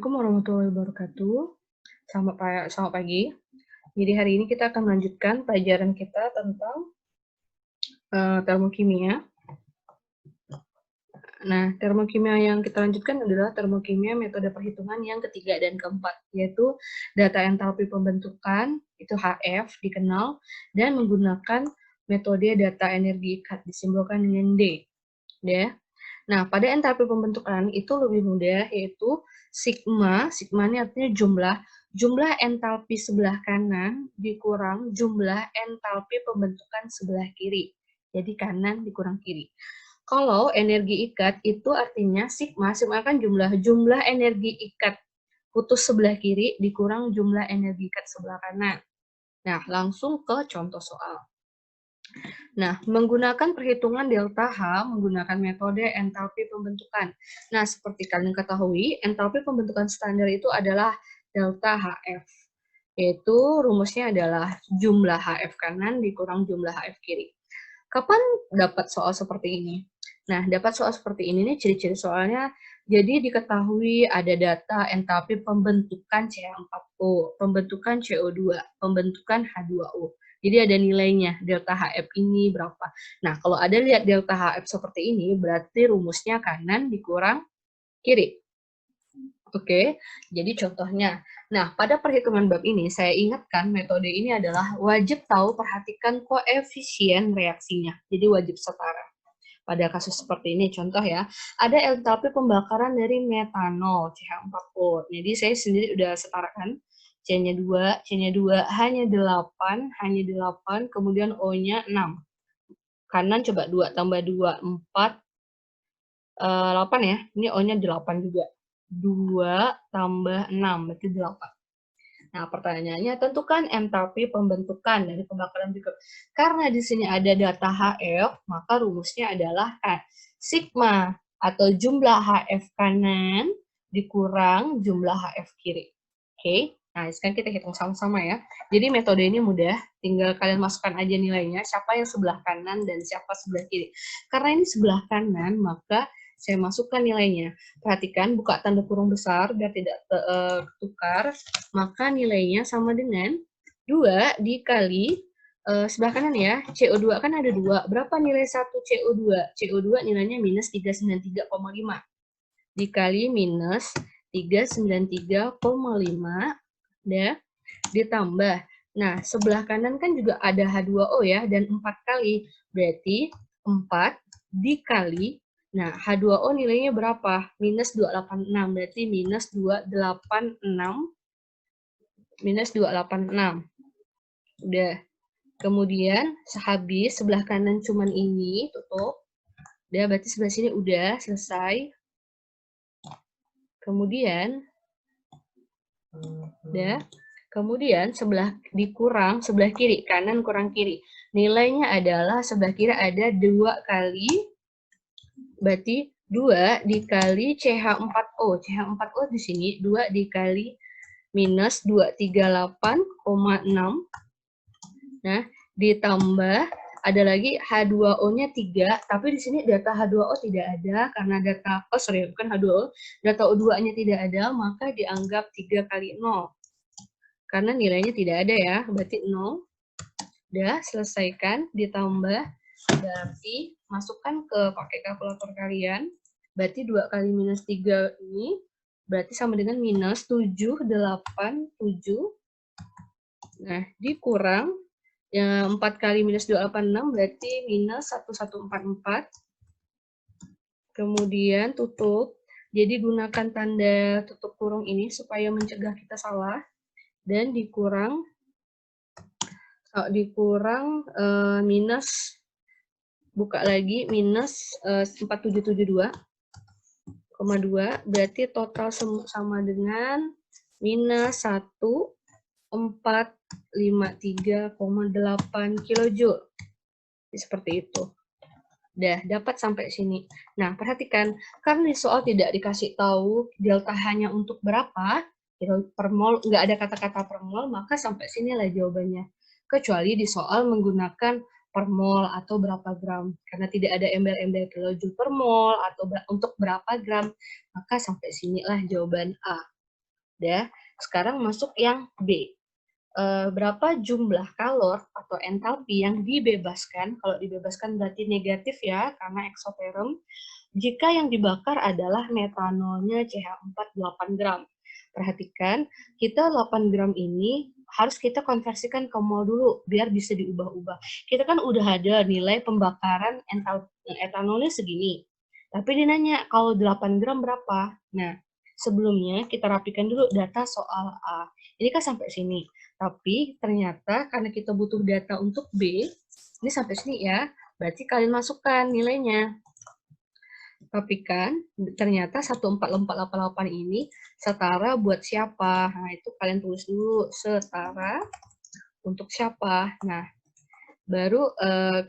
Assalamualaikum warahmatullahi wabarakatuh. Selamat pagi. Jadi hari ini kita akan melanjutkan pelajaran kita tentang termokimia. Nah, termokimia yang kita lanjutkan adalah termokimia metode perhitungan yang ketiga dan keempat, yaitu data entalpi pembentukan, itu HF dikenal, dan menggunakan metode data energi ikat, disimbolkan dengan D. Ya. Nah, pada entalpi pembentukan itu lebih mudah, yaitu sigma ini artinya jumlah entalpi sebelah kanan dikurang jumlah entalpi pembentukan sebelah kiri. Jadi kanan dikurang kiri. Kalau energi ikat itu artinya sigma kan jumlah energi ikat putus sebelah kiri dikurang jumlah energi ikat sebelah kanan. Nah, langsung ke contoh soal. Nah, menggunakan perhitungan delta H menggunakan metode entalpi pembentukan. Nah, seperti kalian ketahui, entalpi pembentukan standar itu adalah delta HF. Yaitu rumusnya adalah jumlah HF kanan dikurang jumlah HF kiri. Kapan dapat soal seperti ini? Nah, dapat soal seperti ini nih ciri-ciri soalnya. Jadi diketahui ada data entalpi pembentukan CH4O, pembentukan CO2, pembentukan H2O. Jadi ada nilainya, delta HF ini berapa. Nah, kalau ada lihat delta HF seperti ini, berarti rumusnya kanan dikurang kiri. Oke, jadi contohnya. Nah, pada perhitungan bab ini, saya ingatkan metode ini adalah wajib tahu perhatikan koefisien reaksinya. Jadi wajib setara. Pada kasus seperti ini, contoh ya, ada entalpi pembakaran dari metanol, CH4O. Jadi saya sendiri udah setarakan, C-nya 2, C-nya 2, hanya 8, kemudian O-nya 6. Kanan coba 2 tambah 2, 4, 8 ya, ini O-nya 8 juga. 2 tambah 6, berarti 8. Nah, pertanyaannya, tentukan entalpi pembentukan dari pembakaran berikut. Karena di sini ada data HF, maka rumusnya adalah sigma atau jumlah HF kanan dikurang jumlah HF kiri. Oke, nah sekarang kita hitung sama-sama ya. Jadi metode ini mudah, tinggal kalian masukkan aja nilainya, siapa yang sebelah kanan dan siapa sebelah kiri. Karena ini sebelah kanan, maka saya masukkan nilainya. Perhatikan, buka tanda kurung besar biar tidak tukar, maka nilainya sama dengan 2 dikali sebelah kanan ya, CO2 kan ada 2. Berapa nilai 1 CO2? CO2 nilainya minus 393,5 dikali minus 393,5 ya, ditambah. Nah, sebelah kanan kan juga ada H2O ya, dan 4 kali. Berarti 4 dikali, nah H2O nilainya berapa? Minus 286, berarti minus 286, minus 286. Udah. Kemudian, sehabis sebelah kanan cuman ini, tutup. Udah, berarti sebelah sini udah selesai. Kemudian, udah. Kemudian sebelah dikurang sebelah kiri, kanan kurang kiri. Nilainya adalah sebelah kiri ada 2 kali, berarti 2 dikali CH4O. CH4O di sini 2 dikali minus 238,6. Nah, ditambah ada lagi H2O-nya 3, tapi di sini data H2O tidak ada karena data, bukan H2O, data O2-nya tidak ada, maka dianggap 3 kali 0. Karena nilainya tidak ada ya, berarti 0. Udah, selesaikan, ditambah, berarti masukkan pakai kalkulator kalian, berarti 2 kali minus 3 ini, berarti sama dengan minus 787. Nah, dikurang, 4 kali minus 286, berarti minus 1144. Kemudian tutup, jadi gunakan tanda tutup kurung ini supaya mencegah kita salah. Dan dikurang minus, buka lagi, minus 4772,2, berarti total sama dengan minus 1453,8 kilojoule. Seperti itu. Udah, dapat sampai sini. Nah, perhatikan, karena di soal tidak dikasih tahu delta H-nya untuk berapa, per mol, nggak ada kata-kata per mol, maka sampai sinilah jawabannya. Kecuali di soal menggunakan per mol atau berapa gram. Karena tidak ada embel-embel kilojoule per mol atau untuk berapa gram, maka sampai sinilah jawaban A. Udah, sekarang masuk yang B. Berapa jumlah kalor atau entalpi yang dibebaskan, kalau dibebaskan berarti negatif ya, karena eksoterm, jika yang dibakar adalah metanolnya CH4 8 gram. Perhatikan, kita 8 gram ini harus kita konversikan ke mol dulu, biar bisa diubah-ubah. Kita kan udah ada nilai pembakaran etanolnya segini. Tapi dia nanya, kalau 8 gram berapa? Nah, sebelumnya kita rapikan dulu data soal A. Ini kan sampai sini. Tapi ternyata karena kita butuh data untuk B, ini sampai sini ya, berarti kalian masukkan nilainya. Tapi kan ternyata 14488 ini setara buat siapa? Nah, itu kalian tulis dulu, setara untuk siapa. Nah, baru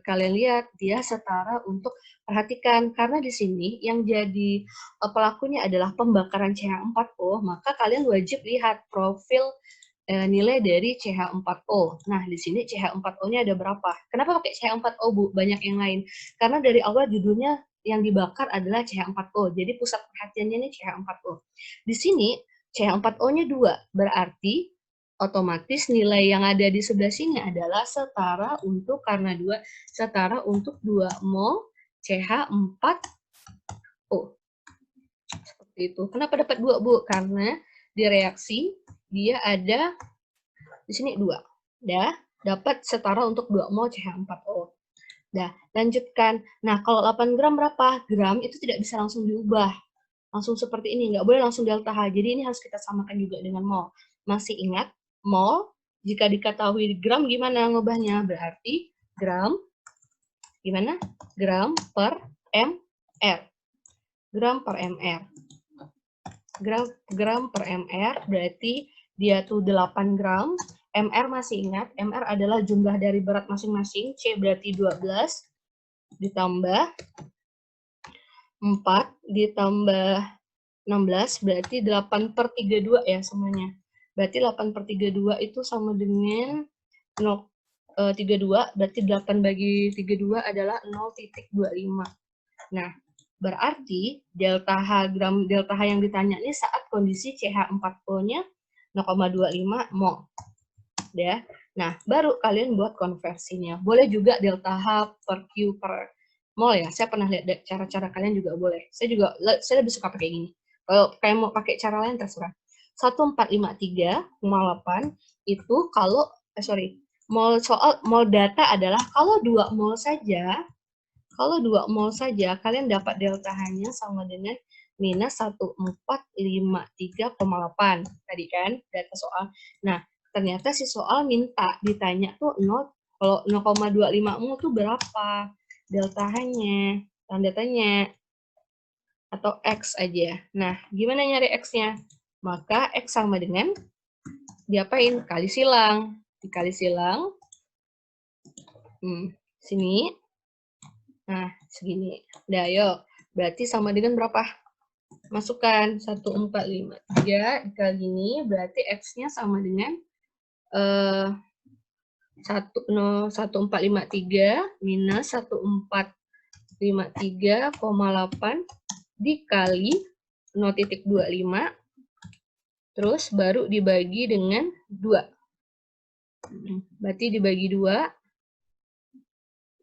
kalian lihat dia setara untuk, perhatikan, karena di sini yang jadi pelakunya adalah pembakaran CH4O, maka kalian wajib lihat profil nilai dari CH4O. Nah, di sini CH4O-nya ada berapa? Kenapa pakai CH4O, Bu? Banyak yang lain. Karena dari awal judulnya yang dibakar adalah CH4O. Jadi pusat perhatiannya ini CH4O. Di sini CH4O-nya 2. Berarti otomatis nilai yang ada di sebelah sini adalah setara untuk, karena 2, setara untuk 2 mol CH4O. Seperti itu. Kenapa dapat 2, Bu? Karena di reaksi dia ada di sini 2. Dah, dapat setara untuk 2 mol CH4O. Dah, lanjutkan. Nah, kalau 8 gram berapa? Gram itu tidak bisa langsung diubah. Langsung seperti ini, nggak boleh langsung delta H. Jadi ini harus kita samakan juga dengan mol. Masih ingat, mol, jika diketahui gram gimana ngubahnya? Berarti gram, gimana? Gram per mr. Gram per mr. Gram per mr berarti dia tuh 8 gram. MR masih ingat, MR adalah jumlah dari berat masing-masing. C berarti 12 ditambah 4 ditambah 16 berarti 8/32 ya semuanya. Berarti 8/32 itu sama dengan 32, berarti 8 bagi 32 adalah 0,25. Nah, berarti delta H yang ditanya ini saat kondisi CH4O-nya 0,25 mol. Ya. Nah, baru kalian buat konversinya. Boleh juga delta H per Q per mol ya. Saya pernah lihat cara-cara kalian juga boleh. Saya lebih suka pakai gini. Kalau kalian mau pakai cara lain terserah. 1453,8 itu kalau mol data adalah kalau 2 mol saja, kalian dapat delta H-nya sama dengan minus 1453,8 tadi kan data soal. Nah, ternyata si soal ditanya tuh 0, kalau 0,25 mol tuh berapa delta H-nya, tanda tanya, atau X aja. Nah, gimana nyari X-nya? Maka X sama dengan, diapain? Kali silang. Dikali silang, sini, nah, segini. Udah, yuk. Berarti sama dengan berapa? Masukkan 1453 dikali ini, berarti X-nya sama dengan 1453 minus 1453,8 dikali 0,25, terus baru dibagi dengan 2. Berarti dibagi 2,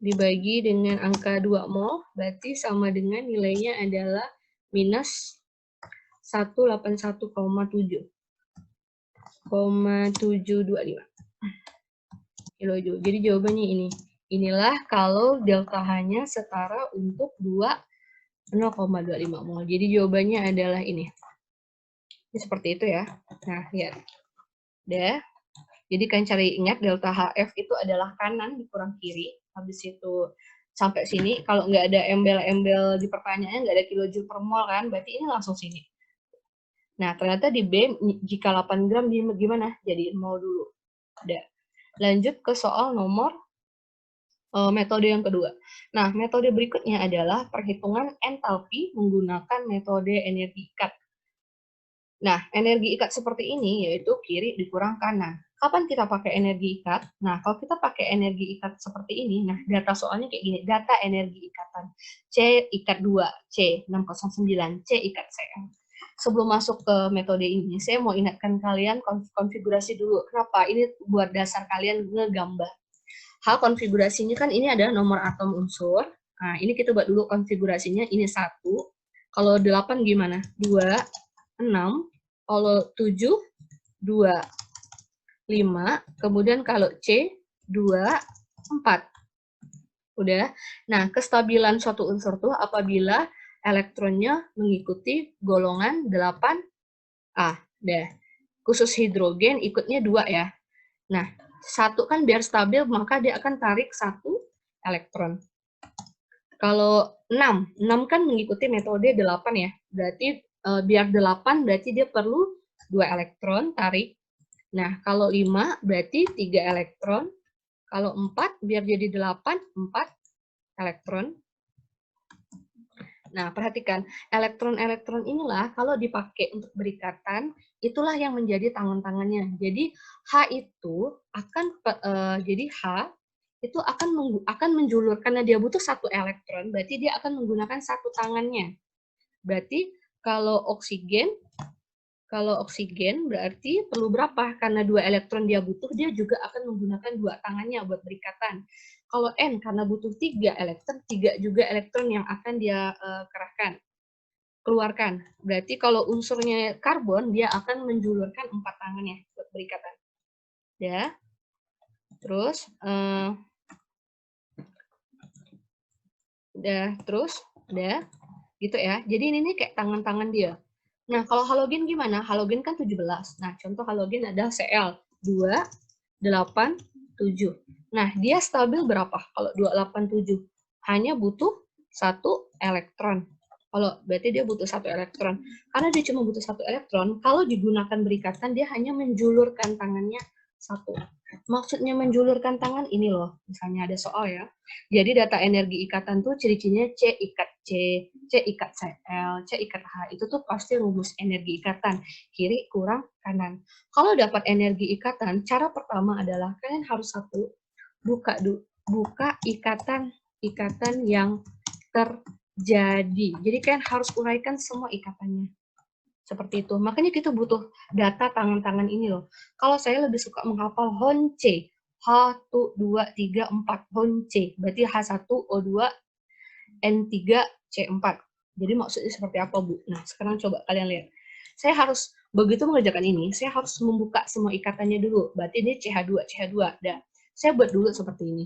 dibagi dengan angka 2 mol, berarti sama dengan nilainya adalah minus 181,725 kilojoule. Jadi jawabannya ini. Inilah kalau delta H-nya setara untuk 0,25 mol. Jadi jawabannya adalah ini. Ini seperti itu ya. Nah, lihat. Udah. Jadi kan cari ingat delta HF itu adalah kanan dikurang kiri. Habis itu sampai sini. Kalau nggak ada embel-embel di pertanyaannya, nggak ada kilojoule per mol kan, berarti ini langsung sini. Nah, ternyata di B, jika 8 gram gimana? Jadi mol dulu. Udah. Lanjut ke soal nomor metode yang kedua. Nah, metode berikutnya adalah perhitungan entalpi menggunakan metode energi ikat. Nah, energi ikat seperti ini yaitu kiri dikurang kanan. Kapan kita pakai energi ikat? Nah, kalau kita pakai energi ikat seperti ini, nah data soalnya kayak gini, data energi ikatan. C ikat 2, C 609, C ikat Cm. sebelum masuk ke metode ini, saya mau ingatkan kalian konfigurasi dulu. Kenapa? Ini buat dasar kalian ngegambar. Hal konfigurasinya kan ini adalah nomor atom unsur. Nah, ini kita buat dulu konfigurasinya. Ini 1. Kalau 8 gimana? 2, 6. Kalau 7, 2, 5. Kemudian kalau C, 2, 4. Udah. Nah, kestabilan suatu unsur tuh apabila elektronnya mengikuti golongan 8A. Deh. Khusus hidrogen ikutnya 2 ya. Nah, 1 kan biar stabil maka dia akan tarik 1 elektron. Kalau 6 kan mengikuti metode 8 ya. Berarti biar 8 berarti dia perlu 2 elektron tarik. Nah, kalau 5 berarti 3 elektron. Kalau 4 biar jadi 8, 4 elektron. Nah, perhatikan, elektron-elektron inilah kalau dipakai untuk berikatan, itulah yang menjadi tangan-tangannya. Jadi H itu akan akan menjulur karena dia butuh 1 elektron, berarti dia akan menggunakan 1 tangannya. Berarti kalau oksigen berarti perlu berapa? Karena 2 elektron dia butuh, dia juga akan menggunakan 2 tangannya buat berikatan. Kalau N karena butuh 3 elektron, 3 juga elektron yang akan dia keluarkan. Berarti kalau unsurnya karbon, dia akan menjulurkan 4 tangannya buat berikatan. Ya. Terus, udah, gitu ya. Jadi ini kayak tangan-tangan dia. Nah, kalau halogen gimana? Halogen kan 17. Nah, contoh halogen ada Cl, 2, 8, 7. Nah, dia stabil berapa? Kalau 287 hanya butuh 1 elektron. Kalau berarti dia butuh 1 elektron. Karena dia cuma butuh 1 elektron, kalau digunakan berikatan dia hanya menjulurkan tangannya 1. Maksudnya menjulurkan tangan ini loh. Misalnya ada soal ya. Jadi data energi ikatan tuh ciri-cirinya C ikat C, C ikat Cl, C ikat H. Itu tuh pasti rumus energi ikatan. Kiri kurang kanan. Kalau dapat energi ikatan, cara pertama adalah kalian harus buka ikatan yang terjadi. Jadi kalian harus uraikan semua ikatannya. Seperti itu. Makanya kita butuh data tangan-tangan ini loh. Kalau saya lebih suka menghafal HONC. H1, 2, 3, 4. HONC. Berarti H1, O2, N3, C4. Jadi maksudnya seperti apa, Bu? Nah, sekarang coba kalian lihat. Saya harus, begitu mengerjakan ini, saya harus membuka semua ikatannya dulu. Berarti ini CH2, CH2. Dan saya buat dulu seperti ini.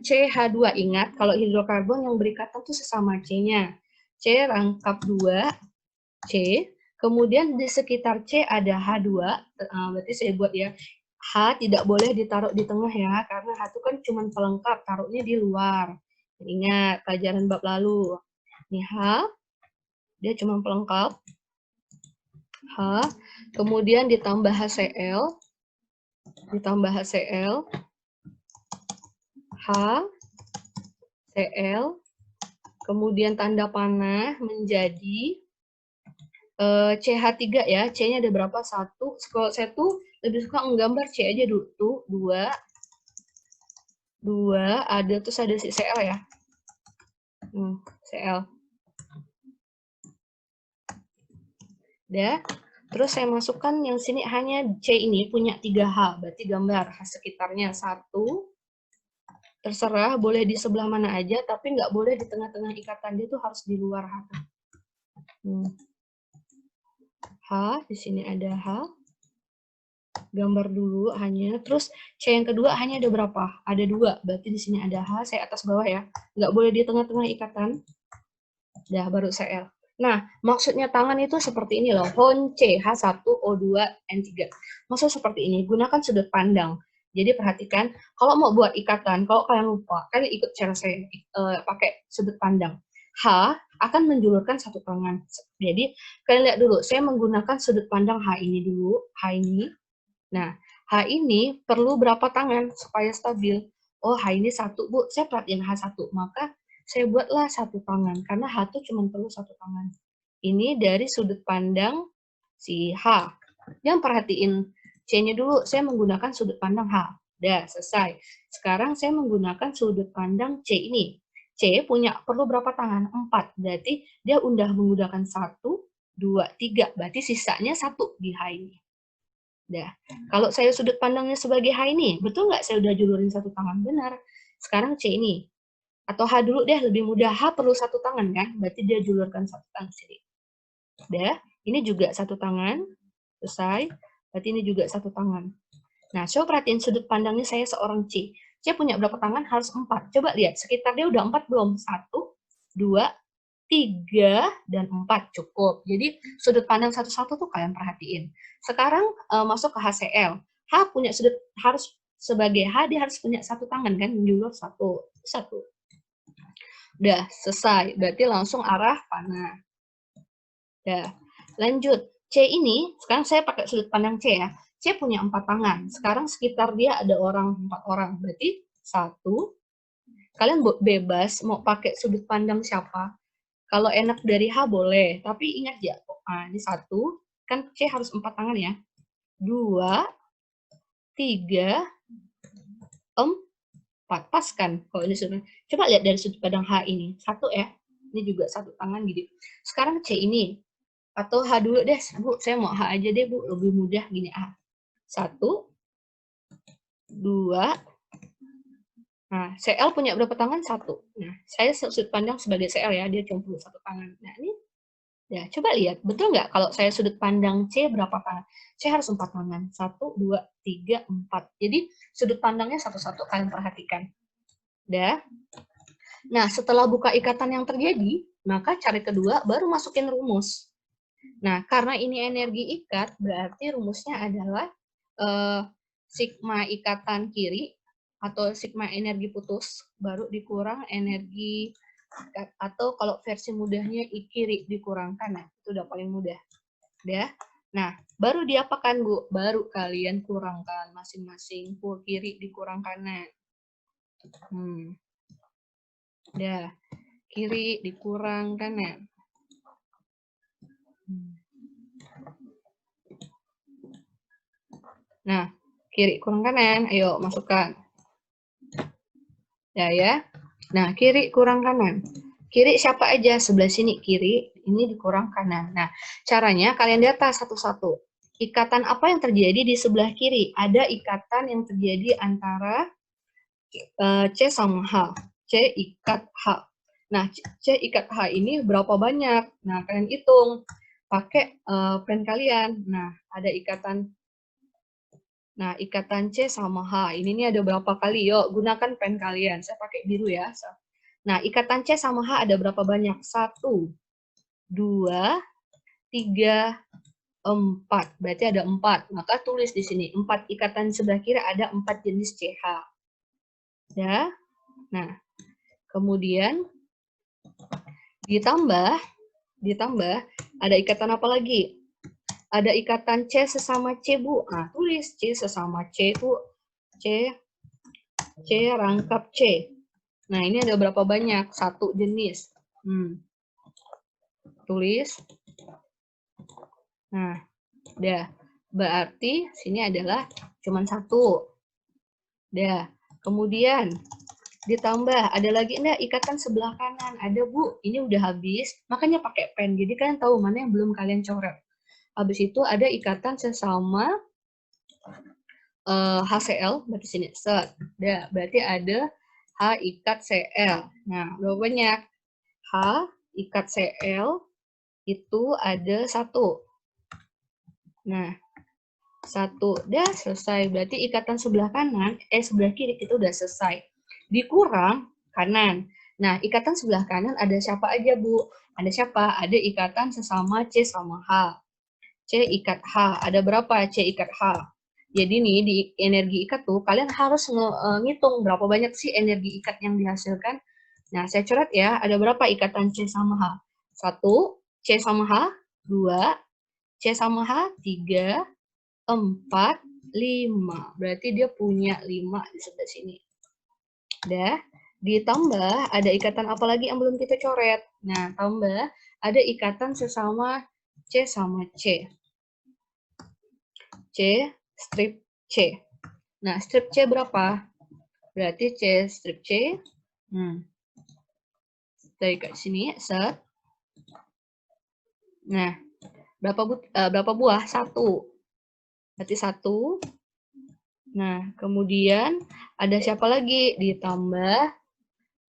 CH2, ingat, kalau hidrokarbon yang berikatan itu sesama C-nya. C rangkap 2, C, kemudian di sekitar C ada H2, berarti saya buat ya, H tidak boleh ditaruh di tengah ya, karena H itu kan cuma pelengkap, taruhnya di luar. Ingat, pelajaran bab lalu. Ini H, dia cuma pelengkap, H, kemudian ditambah HCl, H, Cl, kemudian tanda panah menjadi CH3 ya, C-nya ada berapa? 1. Kalau saya tuh lebih suka menggambar C aja dulu. Tuh, 2, ada, terus ada si Cl ya. Cl. Udah. Terus saya masukkan yang sini hanya C ini punya 3H, berarti gambar H sekitarnya 1. Terserah, boleh di sebelah mana aja, tapi nggak boleh di tengah-tengah ikatan, dia tuh harus di luar H. H, di sini ada H. Gambar dulu hanya, terus C yang kedua hanya ada berapa? Ada 2, berarti di sini ada H, saya atas bawah ya. Nggak boleh di tengah-tengah ikatan. Dah, baru Cl. Nah, maksudnya tangan itu seperti ini loh. HONC, H1, O2, N3. Maksudnya seperti ini, gunakan sudut pandang. Jadi perhatikan, kalau mau buat ikatan, kalau kalian lupa, kalian ikut cara saya pakai sudut pandang. H akan menjulurkan 1 tangan. Jadi, kalian lihat dulu, saya menggunakan sudut pandang H ini dulu, H ini. Nah, H ini perlu berapa tangan supaya stabil? Oh, H ini 1, Bu. Saya perhatiin H1. Maka saya buatlah 1 tangan. Karena H itu cuma perlu 1 tangan. Ini dari sudut pandang si H. Yang perhatiin C-nya dulu. Saya menggunakan sudut pandang H. Udah, selesai. Sekarang saya menggunakan sudut pandang C ini. C perlu berapa tangan? 4. Berarti dia udah menggunakan 1, 2, 3. Berarti sisanya 1 di H ini. Dah. Kalau saya sudut pandangnya sebagai H ini, betul nggak saya udah julurin 1 tangan? Benar. Sekarang C ini. Atau H dulu deh, lebih mudah. H perlu 1 tangan kan? Berarti dia julurkan 1 tangan sini. Dah. Ini juga 1 tangan. Selesai. Berarti ini juga 1 tangan. Nah, coba perhatiin sudut pandangnya saya seorang C. C punya berapa tangan? Harus 4. Coba lihat, sekitar dia udah 4 belum? 1, 2, 3, dan 4. Cukup. Jadi, sudut pandang satu-satu tuh kalian perhatiin. Sekarang masuk ke HCl. H punya sudut, harus sebagai H, dia harus punya 1 tangan kan? Menjulur 1. Udah, selesai. Berarti langsung arah panah. Udah. Lanjut. C ini, sekarang saya pakai sudut pandang C ya. C punya 4 tangan. Sekarang sekitar dia ada 4 orang. Berarti 1. Kalian bebas mau pakai sudut pandang siapa. Kalau enak dari H boleh. Tapi ingat ya, ini 1. Kan C harus 4 tangan ya. 2, 3, 4. Pas kan? Kalau ini sudut. Coba lihat dari sudut pandang H ini. 1 ya. Ini juga 1 tangan gitu. Sekarang C ini. Atau H dulu deh, Bu. Saya mau H aja deh, Bu. Lebih mudah gini. 1, 2. Nah, CL punya berapa tangan? 1. Nah, saya sudut pandang sebagai CL ya. Dia cuma perlu 1 tangan. Nah, ini. Ya, coba lihat. Betul nggak kalau saya sudut pandang C berapa tangan? C harus 4 tangan. 1, 2, 3, 4. Jadi, sudut pandangnya satu-satu kalian perhatikan. Udah. Nah, setelah buka ikatan yang terjadi, maka cara kedua baru masukin rumus. Nah, karena ini energi ikat, berarti rumusnya adalah sigma ikatan kiri atau sigma energi putus, baru dikurang energi ikat. Atau kalau versi mudahnya I kiri dikurang kanan. Itu udah paling mudah. Udah. Nah, baru diapakan, Bu? Baru kalian kurangkan masing-masing. Kiri dikurang kanan. Udah. Kiri dikurang kanan. Nah, kiri kurang kanan, ayo masukkan. Ya. Nah, kiri kurang kanan. Kiri siapa aja? Sebelah sini kiri, ini dikurang kanan. Nah, caranya kalian data satu-satu. Ikatan apa yang terjadi di sebelah kiri? Ada ikatan yang terjadi antara C sama H. C ikat H. Nah, C ikat H ini berapa banyak? Nah, kalian hitung. Pakai pen kalian. Nah, ada ikatan. Nah, ikatan C sama H. Ini nih ada berapa kali? Yuk, gunakan pen kalian. Saya pakai biru ya. Nah, ikatan C sama H ada berapa banyak? 1, 2, 3, 4. Berarti ada 4. Maka tulis di sini. 4 ikatan sebelah kiri ada 4 jenis CH. Ya. Nah, kemudian ditambah ada ikatan apa lagi? Ada ikatan C sesama C, Bu. Nah, tulis C sesama C itu C rangkap C. Nah, ini ada berapa banyak? 1 jenis. Tulis. Nah, udah. Berarti sini adalah cuma 1. Udah. Kemudian ditambah, ada lagi enggak ikatan sebelah kanan? Ada, Bu. Ini udah habis. Makanya pakai pen. Jadi kalian tahu mana yang belum kalian coret. Habis itu ada ikatan sesama HCl, berarti sini set. Udah, berarti ada H ikat Cl. Nah, berapa banyak? H ikat Cl itu ada 1. Nah, 1. Udah selesai. Berarti ikatan sebelah kanan, sebelah kiri itu udah selesai. Dikurang kanan. Nah, ikatan sebelah kanan ada siapa aja, Bu? Ada siapa? Ada ikatan sesama C sama H. C ikat H. Ada berapa C ikat H? Jadi nih, di energi ikat tuh, kalian harus ngitung berapa banyak sih energi ikat yang dihasilkan. Nah, saya coret ya, ada berapa ikatan C sama H? 1, C sama H, 2, C sama H, 3, 4, 5. Berarti dia punya 5 di sebelah sini. Udah. Ditambah, ada ikatan apa lagi yang belum kita coret? Nah, tambah, ada ikatan sesama C sama C. C, strip C. Nah, strip C berapa? Berarti C strip C. Kita ikat di sini, set. Nah, berapa buah? 1. Berarti 1. Nah, kemudian ada siapa lagi? Ditambah,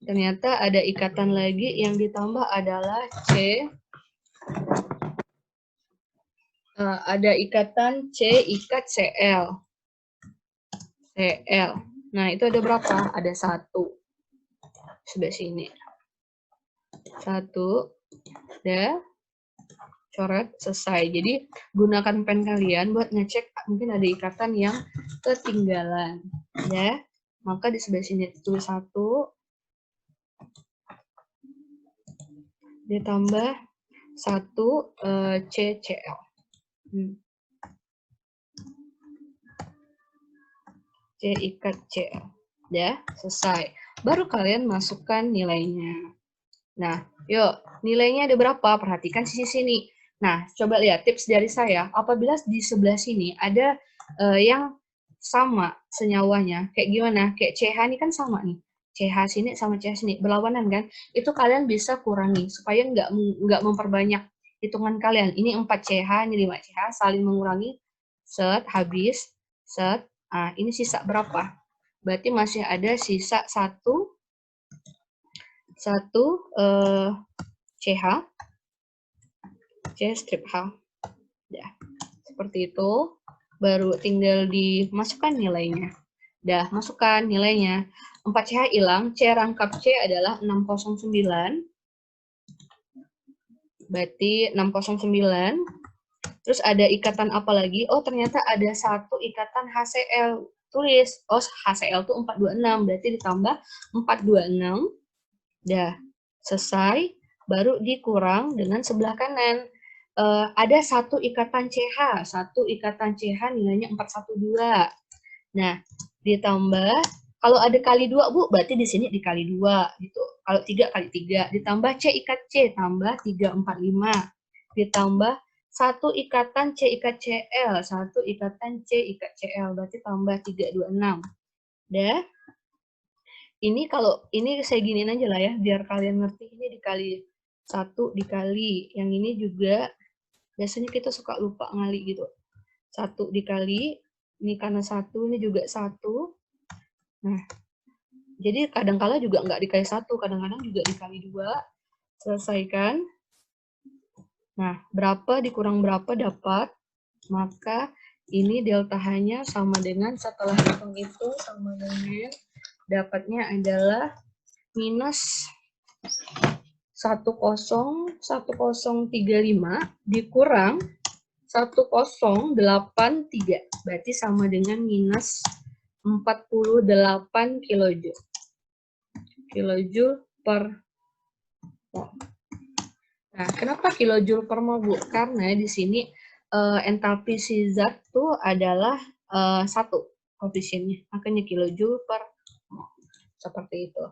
ternyata ada ikatan lagi yang ditambah adalah C. Ada ikatan C ikat CL. CL. Nah, itu ada berapa? Ada 1. Sudah sini. 1. Udah. Coret, selesai. Jadi, gunakan pen kalian buat ngecek mungkin ada ikatan yang ketinggalan. Ya. Maka di sebelah sini tulis 1. Ditambah 1 CCL. C ikat CL. Ya, selesai. Baru kalian masukkan nilainya. Nah, yuk, nilainya ada berapa? Perhatikan sisi sini. Nah, coba lihat tips dari saya. Apabila di sebelah sini ada yang sama senyawanya, kayak gimana? Kayak CH ini kan sama nih. CH sini sama CH sini, berlawanan kan? Itu kalian bisa kurangi, supaya nggak memperbanyak hitungan kalian. Ini 4 CH, ini 5 CH, saling mengurangi. Set, habis. Set, ini sisa berapa? Berarti masih ada sisa 1 CH, C strip H. Ya, seperti itu. Baru tinggal dimasukkan nilainya. Dah, masukkan nilainya. 4 CH hilang, C rangkap C adalah 609. Berarti 609. Terus ada ikatan apa lagi? Oh, ternyata ada 1 ikatan HCl. Tulis, oh HCl itu 426, berarti ditambah 426. Dah, selesai. Baru dikurang dengan sebelah kanan. Ada 1 ikatan CH. 1 ikatan CH nilainya 412. Nah, ditambah, kalau ada kali 2, Bu, berarti di sini dikali 2. Gitu. Kalau 3 kali 3. Ditambah C ikat C, tambah 345. Ditambah 1 ikatan C ikat CL. 1 ikatan C ikat CL, berarti tambah 326. Dah. Ini kalau ini saya giniin aja lah ya, biar kalian ngerti. Ini dikali 1 dikali. Yang ini juga, biasanya kita suka lupa ngali gitu. 1 dikali, ini karena 1, ini juga 1. Nah, jadi kadang-kala juga nggak dikali 1, kadang-kadang juga dikali 2. Selesaikan. Nah, berapa dikurang berapa dapat, maka ini delta H-nya sama dengan, setelah hitung itu, sama dengan dapatnya adalah minus 101035 dikurang 1083. Berarti sama dengan minus 48 kilojoule. Kilojoule per mol. Nah, kenapa kilojoule per mol, Bu? Karena di sini entalpi si zat itu adalah 1 koefisiennya. Makanya kilojoule per mol. Seperti itu.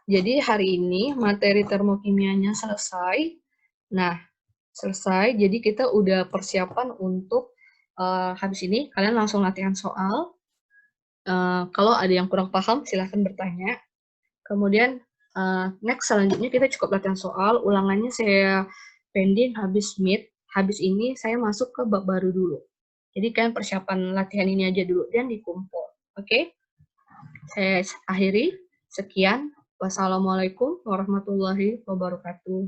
Jadi hari ini materi termokimianya selesai. Nah, selesai. Jadi kita udah persiapan untuk habis ini kalian langsung latihan soal. Kalau ada yang kurang paham, silahkan bertanya. Kemudian next selanjutnya kita cukup latihan soal. Ulangannya saya pending habis mid. Habis ini saya masuk ke bab baru dulu. Jadi kalian persiapan latihan ini aja dulu dan dikumpul. Oke? Saya akhiri. Sekian. Wassalamualaikum warahmatullahi wabarakatuh.